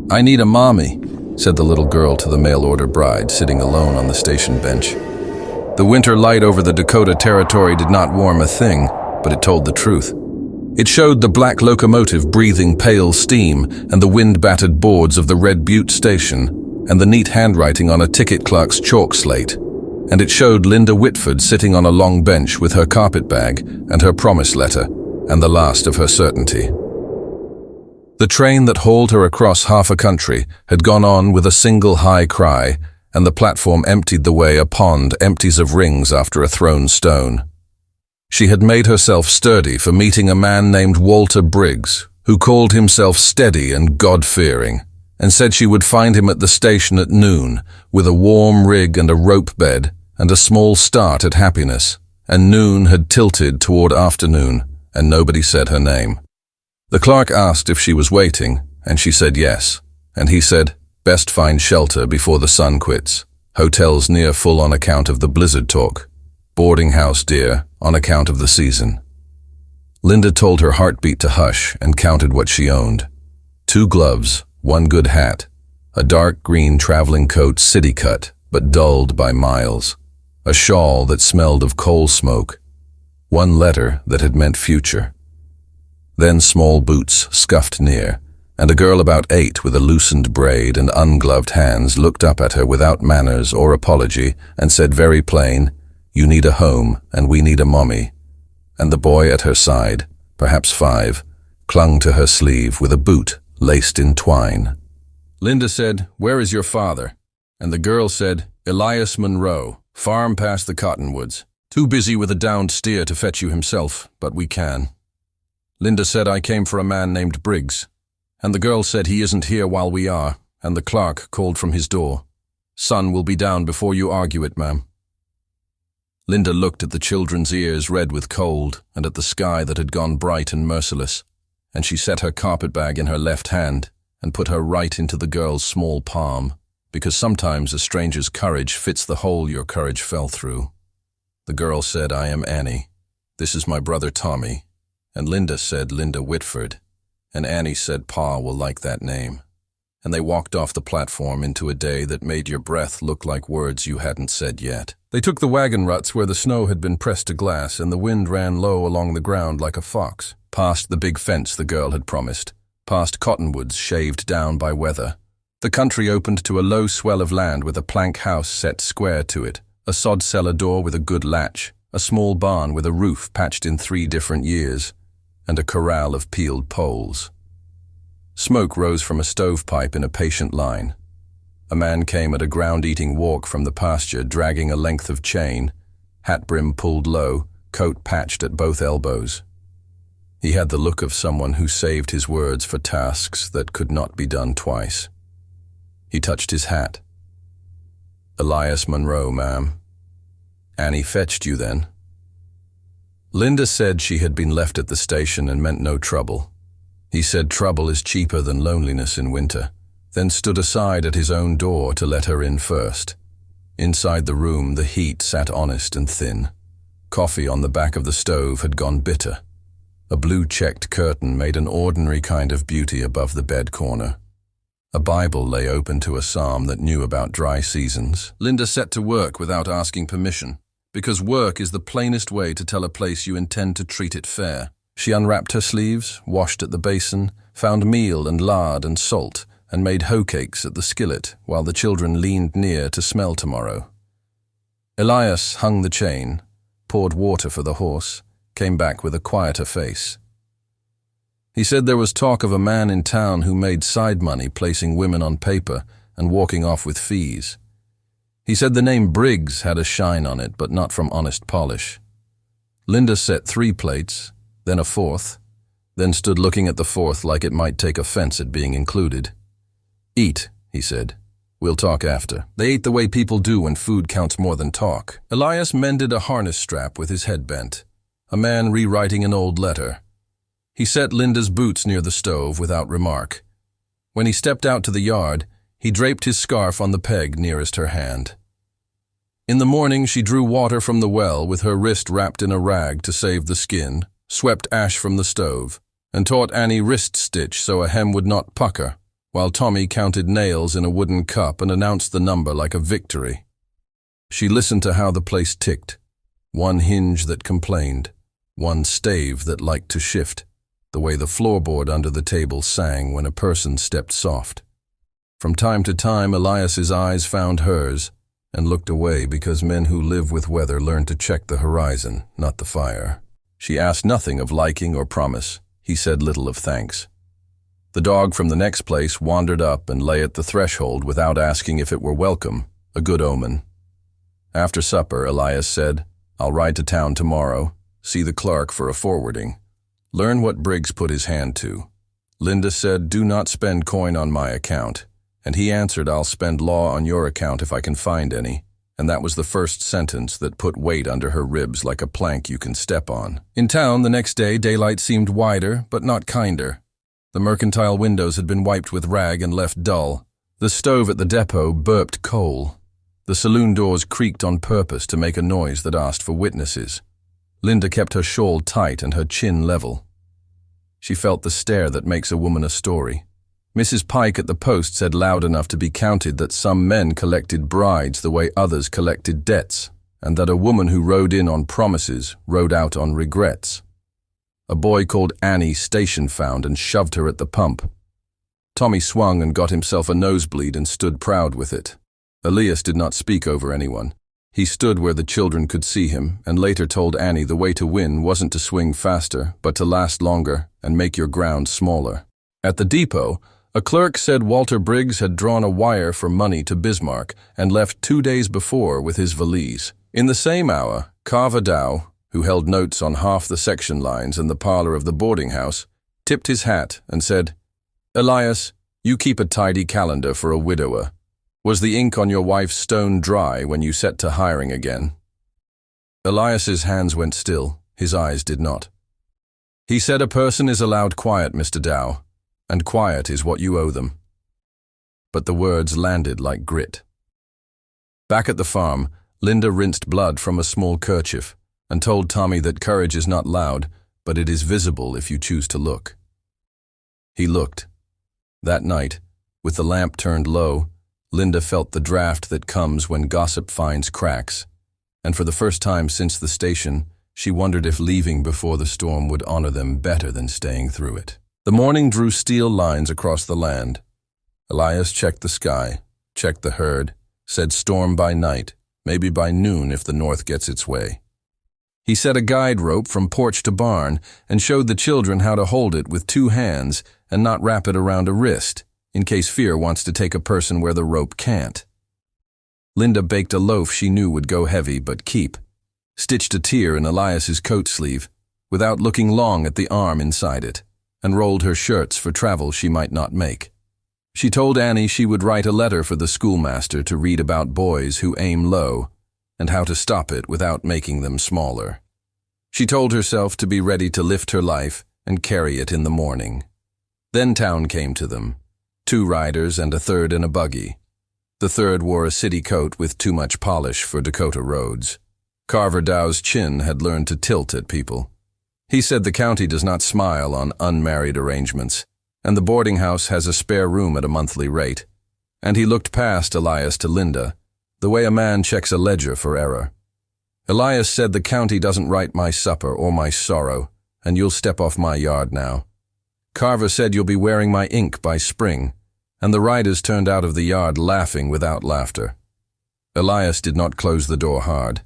"I need a mommy," said the little girl to the mail-order bride sitting alone on the station bench. The winter light over the Dakota Territory did not warm a thing, but it told the truth. It showed the black locomotive breathing pale steam and the wind-battered boards of the Red Butte station and the neat handwriting on a ticket clerk's chalk slate. And it showed Linda Whitford sitting on a long bench with her carpet bag and her promise letter and the last of her certainty. The train that hauled her across half a country had gone on with a single high cry, and the platform emptied the way a pond empties of rings after a thrown stone. She had made herself sturdy for meeting a man named Walter Briggs, who called himself steady and God-fearing, and said she would find him at the station at noon, with a warm rig and a rope bed, and a small start at happiness, and noon had tilted toward afternoon, and nobody said her name. The clerk asked if she was waiting, and she said yes, and he said, "Best find shelter before the sun quits. Hotels near full on account of the blizzard talk. Boarding house dear, on account of the season." Linda told her heartbeat to hush and counted what she owned. 2 gloves, 1 good hat, a dark green traveling coat city cut, but dulled by miles, a shawl that smelled of coal smoke, 1 letter that had meant future. Then small boots scuffed near, and a girl about 8 with a loosened braid and ungloved hands looked up at her without manners or apology and said very plain, "You need a home and we need a mommy." And the boy at her side, perhaps 5, clung to her sleeve with a boot laced in twine. Linda said, "Where is your father?" And the girl said, "Elias Monroe, farm past the cottonwoods. Too busy with a downed steer to fetch you himself, but we can." Linda said, "I came for a man named Briggs." And the girl said, "He isn't here while we are," and the clerk called from his door, "Sun will be down before you argue it, ma'am." Linda looked at the children's ears red with cold and at the sky that had gone bright and merciless, and she set her carpetbag in her left hand and put her right into the girl's small palm, because sometimes a stranger's courage fits the hole your courage fell through. The girl said, "I am Annie. This is my brother Tommy." And Linda said, "Linda Whitford." And Annie said, "Pa will like that name." And they walked off the platform into a day that made your breath look like words you hadn't said yet. They took the wagon ruts where the snow had been pressed to glass and the wind ran low along the ground like a fox, past the big fence the girl had promised, past cottonwoods shaved down by weather. The country opened to a low swell of land with a plank house set square to it, a sod cellar door with a good latch, a small barn with a roof patched in 3 different years, and a corral of peeled poles. Smoke rose from a stovepipe in a patient line. A man came at a ground-eating walk from the pasture, dragging a length of chain, hat brim pulled low, coat patched at both elbows. He had the look of someone who saved his words for tasks that could not be done twice. He touched his hat. "Elias Monroe, ma'am." "Annie fetched you then?" Linda said she had been left at the station and meant no trouble. He said trouble is cheaper than loneliness in winter, then stood aside at his own door to let her in first. Inside the room, the heat sat honest and thin. Coffee on the back of the stove had gone bitter. A blue-checked curtain made an ordinary kind of beauty above the bed corner. A Bible lay open to a psalm that knew about dry seasons. Linda set to work without asking permission, because work is the plainest way to tell a place you intend to treat it fair. She unwrapped her sleeves, washed at the basin, found meal and lard and salt, and made hoe cakes at the skillet while the children leaned near to smell tomorrow. Elias hung the chain, poured water for the horse, came back with a quieter face. He said there was talk of a man in town who made side money placing women on paper and walking off with fees. He said the name Briggs had a shine on it, but not from honest polish. Linda set 3 plates, then a 4th, then stood looking at the 4th like it might take offense at being included. "Eat," he said. "We'll talk after." They ate the way people do when food counts more than talk. Elias mended a harness strap with his head bent, a man rewriting an old letter. He set Linda's boots near the stove without remark. When he stepped out to the yard, he draped his scarf on the peg nearest her hand. In the morning, she drew water from the well with her wrist wrapped in a rag to save the skin, swept ash from the stove, and taught Annie wrist stitch so a hem would not pucker, while Tommy counted nails in a wooden cup and announced the number like a victory. She listened to how the place ticked. One hinge that complained, one stave that liked to shift, the way the floorboard under the table sang when a person stepped soft. From time to time, Elias's eyes found hers and looked away because men who live with weather learn to check the horizon, not the fire. She asked nothing of liking or promise. He said little of thanks. The dog from the next place wandered up and lay at the threshold without asking if it were welcome, a good omen. After supper, Elias said, "I'll ride to town tomorrow, see the clerk for a forwarding. Learn what Briggs put his hand to." Linda said, "Do not spend coin on my account." And he answered, "I'll spend law on your account if I can find any." And that was the first sentence that put weight under her ribs like a plank you can step on. In town the next day, daylight seemed wider, but not kinder. The mercantile windows had been wiped with rag and left dull. The stove at the depot burped coal. The saloon doors creaked on purpose to make a noise that asked for witnesses. Linda kept her shawl tight and her chin level. She felt the stare that makes a woman a story. Mrs. Pike at the post said loud enough to be counted that some men collected brides the way others collected debts, and that a woman who rode in on promises rode out on regrets. A boy called Annie station found and shoved her at the pump. Tommy swung and got himself a nosebleed and stood proud with it. Elias did not speak over anyone. He stood where the children could see him and later told Annie the way to win wasn't to swing faster, but to last longer and make your ground smaller. At the depot, a clerk said Walter Briggs had drawn a wire for money to Bismarck and left 2 days before with his valise. In the same hour, Carver Dow, who held notes on half the section lines in the parlor of the boarding house, tipped his hat and said, "Elias, you keep a tidy calendar for a widower. Was the ink on your wife's stone dry when you set to hiring again?" Elias's hands went still, his eyes did not. He said, "A person is allowed quiet, Mr. Dow, and quiet is what you owe them." But the words landed like grit. Back at the farm, Linda rinsed blood from a small kerchief and told Tommy that courage is not loud, but it is visible if you choose to look. He looked. That night, with the lamp turned low, Linda felt the draft that comes when gossip finds cracks, and for the first time since the station, she wondered if leaving before the storm would honor them better than staying through it. The morning drew steel lines across the land. Elias checked the sky, checked the herd, said storm by night, maybe by noon if the north gets its way. He set a guide rope from porch to barn and showed the children how to hold it with 2 hands and not wrap it around a wrist, in case fear wants to take a person where the rope can't. Linda baked a loaf she knew would go heavy but keep, stitched a tear in Elias's coat sleeve, without looking long at the arm inside it, and rolled her shirts for travel she might not make. She told Annie she would write a letter for the schoolmaster to read about boys who aim low, and how to stop it without making them smaller. She told herself to be ready to lift her life and carry it in the morning. Then town came to them, 2 riders and a third in a buggy. The third wore a city coat with too much polish for Dakota roads. Carver Dow's chin had learned to tilt at people. He said the county does not smile on unmarried arrangements, and the boarding house has a spare room at a monthly rate. And he looked past Elias to Linda, the way a man checks a ledger for error. Elias said the county doesn't write my supper or my sorrow, and you'll step off my yard now. Carver said you'll be wearing my ink by spring, and the riders turned out of the yard laughing without laughter. Elias did not close the door hard.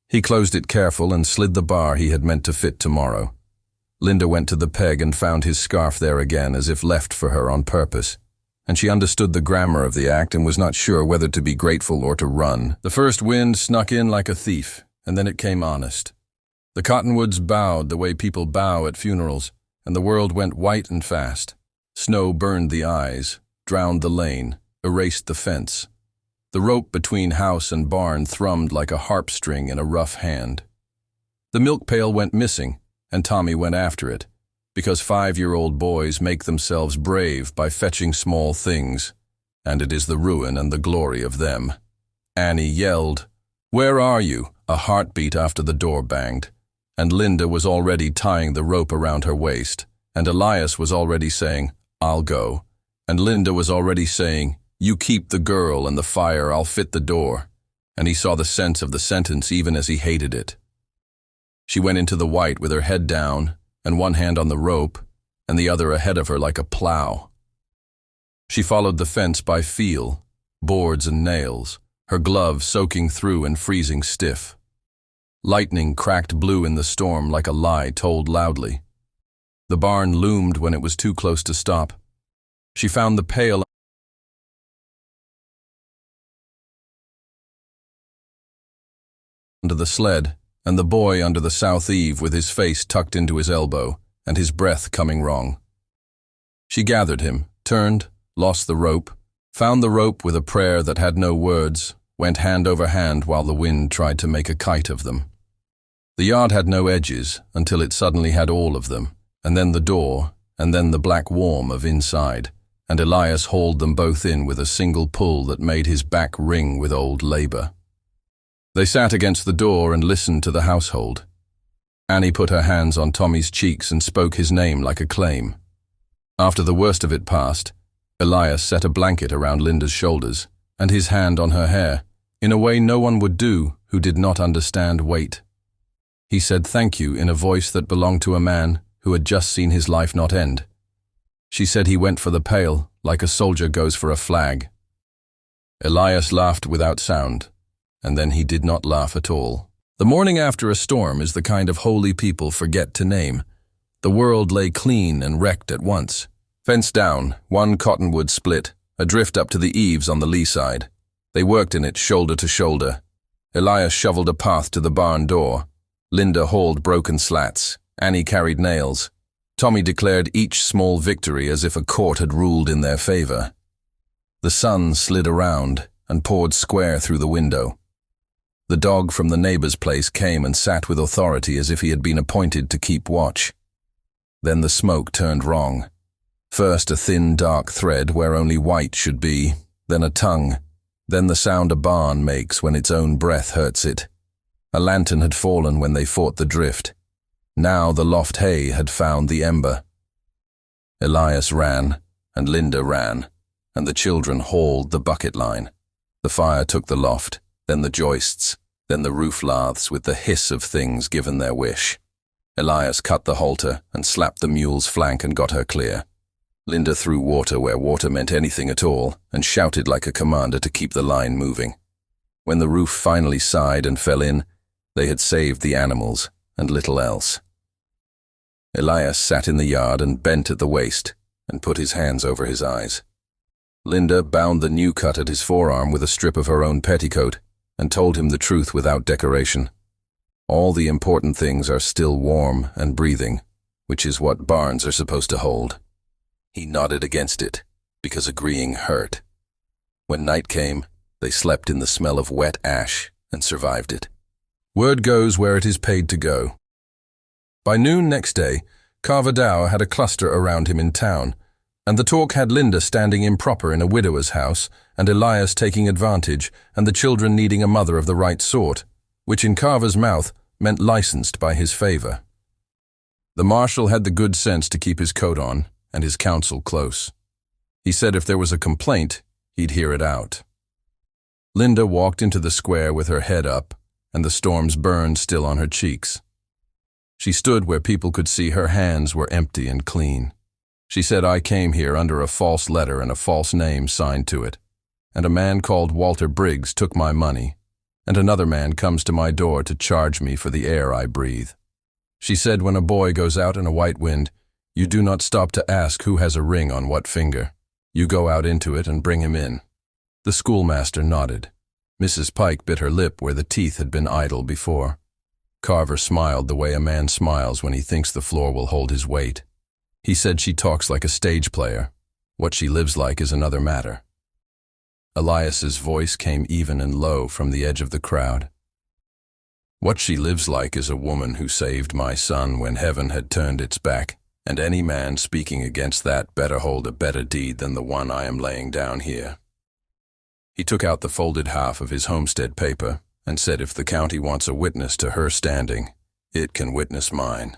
He closed it careful and slid the bar he had meant to fit tomorrow. Linda went to the peg and found his scarf there again as if left for her on purpose, and she understood the grammar of the act and was not sure whether to be grateful or to run. The first wind snuck in like a thief, and then it came honest. The cottonwoods bowed the way people bow at funerals, and the world went white and fast. Snow burned the eyes, drowned the lane, erased the fence. The rope between house and barn thrummed like a harp string in a rough hand. The milk pail went missing, and Tommy went after it, because 5-year-old boys make themselves brave by fetching small things, and it is the ruin and the glory of them. Annie yelled, "Where are you?" a heartbeat after the door banged, and Linda was already tying the rope around her waist, and Elias was already saying, "I'll go," and Linda was already saying, "You keep the girl and the fire, I'll fit the door," and he saw the sense of the sentence even as he hated it. She went into the white with her head down and one hand on the rope and the other ahead of her like a plow. She followed the fence by feel, boards and nails, her glove soaking through and freezing stiff. Lightning cracked blue in the storm like a lie told loudly. The barn loomed when it was too close to stop. She found the pail under the sled, and the boy under the south eave with his face tucked into his elbow and his breath coming wrong. She gathered him, turned, lost the rope, found the rope with a prayer that had no words, went hand over hand while the wind tried to make a kite of them. The yard had no edges until it suddenly had all of them, and then the door, and then the black warm of inside, and Elias hauled them both in with a single pull that made his back ring with old labor. They sat against the door and listened to the household. Annie put her hands on Tommy's cheeks and spoke his name like a claim. After the worst of it passed, Elias set a blanket around Linda's shoulders and his hand on her hair, in a way no one would do who did not understand weight. He said thank you in a voice that belonged to a man who had just seen his life not end. She said he went for the pail like a soldier goes for a flag. Elias laughed without sound, and then he did not laugh at all. The morning after a storm is the kind of holy people forget to name. The world lay clean and wrecked at once. Fence down, one cottonwood split, a drift up to the eaves on the lee side. They worked in it shoulder to shoulder. Elias shoveled a path to the barn door. Linda hauled broken slats. Annie carried nails. Tommy declared each small victory as if a court had ruled in their favor. The sun slid around and poured square through the window. The dog from the neighbor's place came and sat with authority as if he had been appointed to keep watch. Then the smoke turned wrong. First a thin, dark thread where only white should be, then a tongue, then the sound a barn makes when its own breath hurts it. A lantern had fallen when they fought the drift. Now the loft hay had found the ember. Elias ran, and Linda ran, and the children hauled the bucket line. The fire took the loft, then the joists, then the roof laths with the hiss of things given their wish. Elias cut the halter and slapped the mule's flank and got her clear. Linda threw water where water meant anything at all and shouted like a commander to keep the line moving. When the roof finally sighed and fell in, they had saved the animals and little else. Elias sat in the yard and bent at the waist and put his hands over his eyes. Linda bound the new cut at his forearm with a strip of her own petticoat and told him the truth without decoration. All the important things are still warm and breathing, which is what barns are supposed to hold. He nodded against it, because agreeing hurt. When night came, they slept in the smell of wet ash and survived it. Word goes where it is paid to go. By noon next day, Carver Dow had a cluster around him in town, and the talk had Linda standing improper in a widower's house, and Elias taking advantage, and the children needing a mother of the right sort, which in Carver's mouth meant licensed by his favor. The marshal had the good sense to keep his coat on, and his counsel close. He said if there was a complaint, he'd hear it out. Linda walked into the square with her head up, and the storm's burn still on her cheeks. She stood where people could see her hands were empty and clean. She said, I came here under a false letter and a false name signed to it, and a man called Walter Briggs took my money, and another man comes to my door to charge me for the air I breathe. She said when a boy goes out in a white wind, you do not stop to ask who has a ring on what finger. You go out into it and bring him in. The schoolmaster nodded. Mrs. Pike bit her lip where the teeth had been idle before. Carver smiled the way a man smiles when he thinks the floor will hold his weight. He said she talks like a stage player. What she lives like is another matter. Elias's voice came even and low from the edge of the crowd. What she lives like is a woman who saved my son when heaven had turned its back, and any man speaking against that better hold a better deed than the one I am laying down here. He took out the folded half of his homestead paper and said if the county wants a witness to her standing, it can witness mine.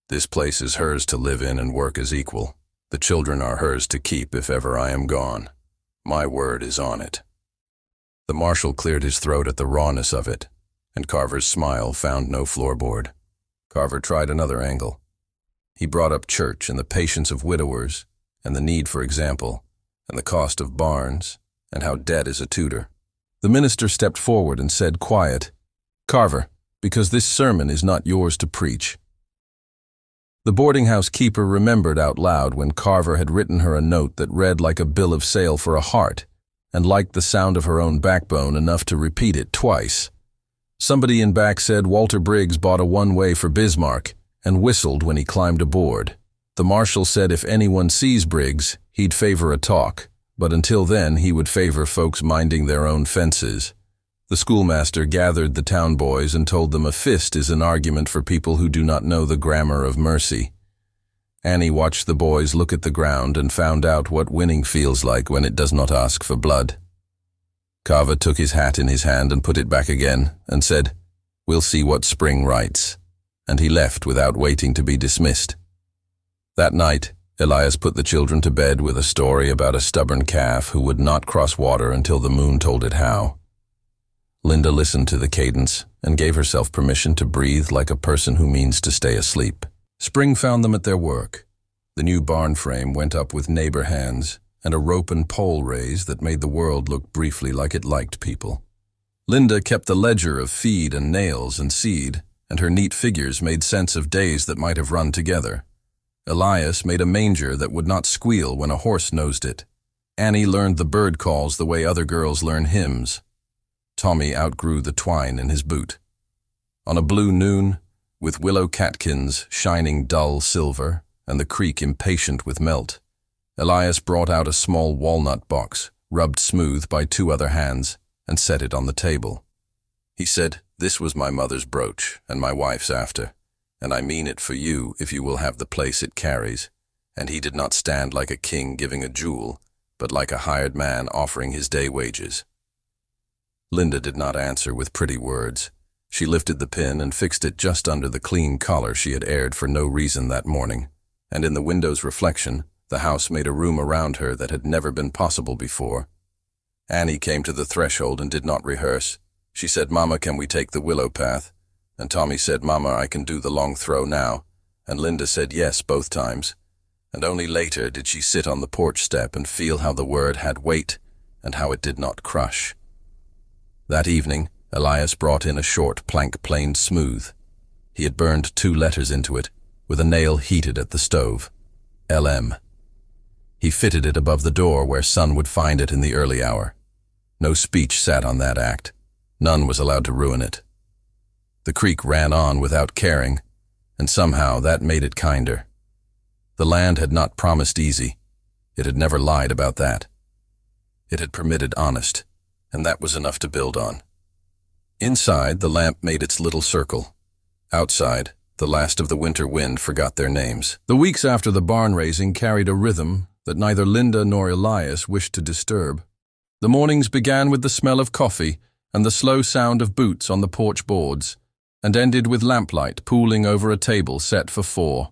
This place is hers to live in and work as equal. The children are hers to keep if ever I am gone. My word is on it." The marshal cleared his throat at the rawness of it, and Carver's smile found no floorboard. Carver tried another angle. He brought up church and the patience of widowers, and the need for example, and the cost of barns, and how debt is a tutor. The minister stepped forward and said, quiet, "Carver, because this sermon is not yours to preach." The boarding-house keeper remembered out loud when Carver had written her a note that read like a bill of sale for a heart, and liked the sound of her own backbone enough to repeat it twice. Somebody in back said Walter Briggs bought a one-way for Bismarck and whistled when he climbed aboard. The marshal said if anyone sees Briggs, he'd favor a talk, but until then he would favor folks minding their own fences. The schoolmaster gathered the town boys and told them a fist is an argument for people who do not know the grammar of mercy. Annie watched the boys look at the ground and found out what winning feels like when it does not ask for blood. Carver took his hat in his hand and put it back again and said, "We'll see what spring writes," and he left without waiting to be dismissed. That night, Elias put the children to bed with a story about a stubborn calf who would not cross water until the moon told it how. Linda listened to the cadence and gave herself permission to breathe like a person who means to stay asleep. Spring found them at their work. The new barn frame went up with neighbor hands, and a rope and pole raised that made the world look briefly like it liked people. Linda kept the ledger of feed and nails and seed, and her neat figures made sense of days that might have run together. Elias made a manger that would not squeal when a horse nosed it. Annie learned the bird calls the way other girls learn hymns. Tommy outgrew the twine in his boot. On a blue noon, with willow catkins shining dull silver and the creek impatient with melt, Elias brought out a small walnut box, rubbed smooth by two other hands, and set it on the table. He said, "This was my mother's brooch, and my wife's after, and I mean it for you if you will have the place it carries." And he did not stand like a king giving a jewel, but like a hired man offering his day wages. Linda did not answer with pretty words. She lifted the pin and fixed it just under the clean collar she had aired for no reason that morning, and in the window's reflection, the house made a room around her that had never been possible before. Annie came to the threshold and did not rehearse. She said, "Mama, can we take the willow path?" And Tommy said, "Mama, I can do the long throw now." And Linda said yes both times. And only later did she sit on the porch step and feel how the word had weight and how it did not crush. That evening, Elias brought in a short plank planed smooth. He had burned 2 letters into it, with a nail heated at the stove. LM. He fitted it above the door where Son would find it in the early hour. No speech sat on that act. None was allowed to ruin it. The creek ran on without caring, and somehow that made it kinder. The land had not promised easy. It had never lied about that. It had permitted honest, and that was enough to build on. Inside, the lamp made its little circle. Outside, the last of the winter wind forgot their names. The weeks after the barn raising carried a rhythm that neither Linda nor Elias wished to disturb. The mornings began with the smell of coffee and the slow sound of boots on the porch boards, and ended with lamplight pooling over a table set for 4.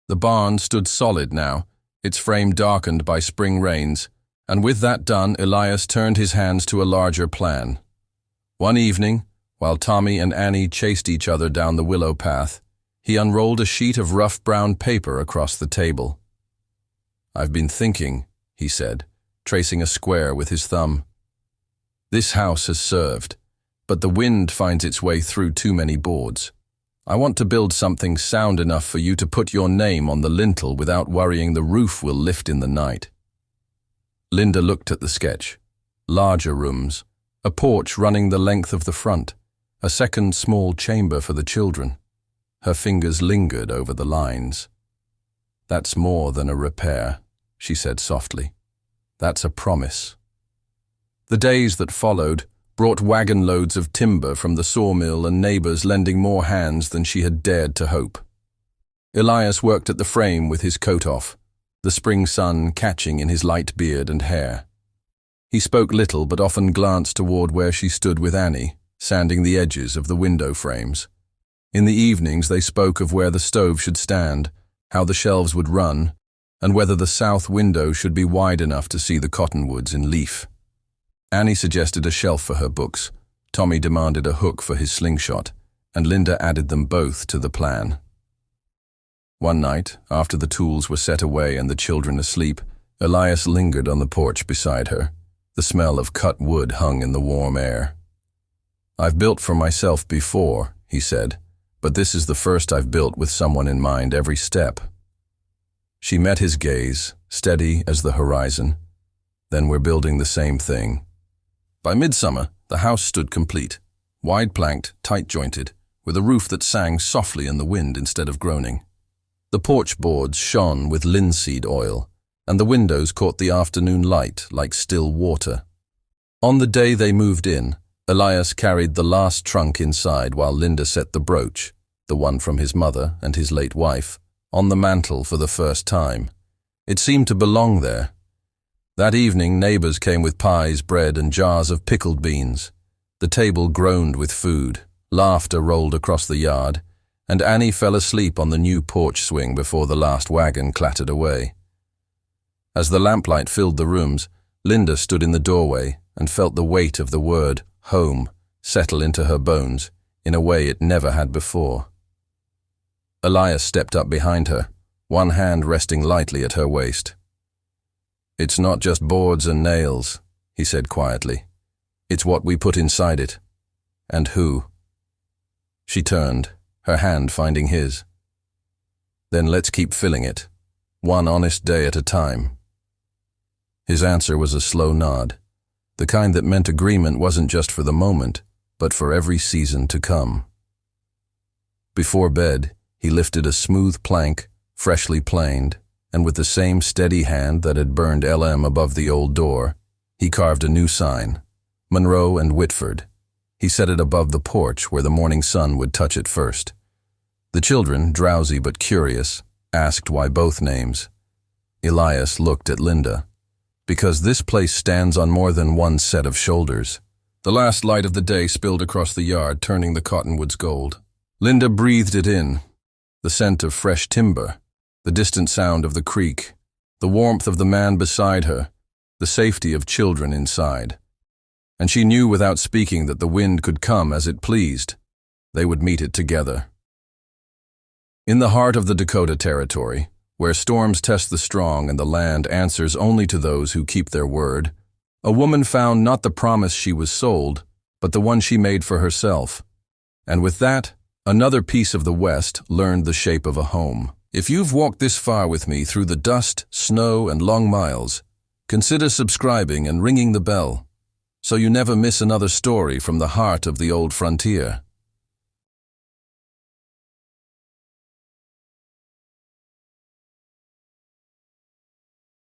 The barn stood solid now, its frame darkened by spring rains, and with that done, Elias turned his hands to a larger plan. One evening, while Tommy and Annie chased each other down the willow path, he unrolled a sheet of rough brown paper across the table. "I've been thinking," he said, tracing a square with his thumb. "This house has served, but the wind finds its way through too many boards. I want to build something sound enough for you to put your name on the lintel without worrying the roof will lift in the night." Linda looked at the sketch. Larger rooms, a porch running the length of the front, a second small chamber for the children. Her fingers lingered over the lines. "That's more than a repair," she said softly. "That's a promise." The days that followed brought wagon loads of timber from the sawmill and neighbors lending more hands than she had dared to hope. Elias worked at the frame with his coat off, the spring sun catching in his light beard and hair. He spoke little but often glanced toward where she stood with Annie, sanding the edges of the window frames. In the evenings they spoke of where the stove should stand, how the shelves would run, and whether the south window should be wide enough to see the cottonwoods in leaf. Annie suggested a shelf for her books, Tommy demanded a hook for his slingshot, and Linda added them both to the plan. One night, after the tools were set away and the children asleep, Elias lingered on the porch beside her. The smell of cut wood hung in the warm air. "I've built for myself before," he said, "but this is the first I've built with someone in mind every step." She met his gaze, steady as the horizon. "Then we're building the same thing." By midsummer, the house stood complete, wide-planked, tight-jointed, with a roof that sang softly in the wind instead of groaning. The porch boards shone with linseed oil, and the windows caught the afternoon light like still water. On the day they moved in, Elias carried the last trunk inside while Linda set the brooch, the one from his mother and his late wife, on the mantel for the first time. It seemed to belong there. That evening, neighbors came with pies, bread, and jars of pickled beans. The table groaned with food, laughter rolled across the yard, and Annie fell asleep on the new porch swing before the last wagon clattered away. As the lamplight filled the rooms, Linda stood in the doorway and felt the weight of the word home settle into her bones in a way it never had before. Elias stepped up behind her, one hand resting lightly at her waist. "It's not just boards and nails," he said quietly. "It's what we put inside it. And who." She turned, her hand finding his. "Then let's keep filling it, one honest day at a time." His answer was a slow nod, the kind that meant agreement wasn't just for the moment, but for every season to come. Before bed, he lifted a smooth plank, freshly planed, and with the same steady hand that had burned LM above the old door, he carved a new sign, Monroe and Whitford. He set it above the porch where the morning sun would touch it first. The children, drowsy but curious, asked why both names. Elias looked at Linda. "Because this place stands on more than one set of shoulders." The last light of the day spilled across the yard, turning the cottonwoods gold. Linda breathed it in, the scent of fresh timber, the distant sound of the creek, the warmth of the man beside her, the safety of children inside. And she knew without speaking that the wind could come as it pleased. They would meet it together. In the heart of the Dakota Territory, where storms test the strong and the land answers only to those who keep their word, a woman found not the promise she was sold, but the one she made for herself. And with that, another piece of the West learned the shape of a home. If you've walked this far with me through the dust, snow, and long miles, consider subscribing and ringing the bell, so you never miss another story from the heart of the old frontier.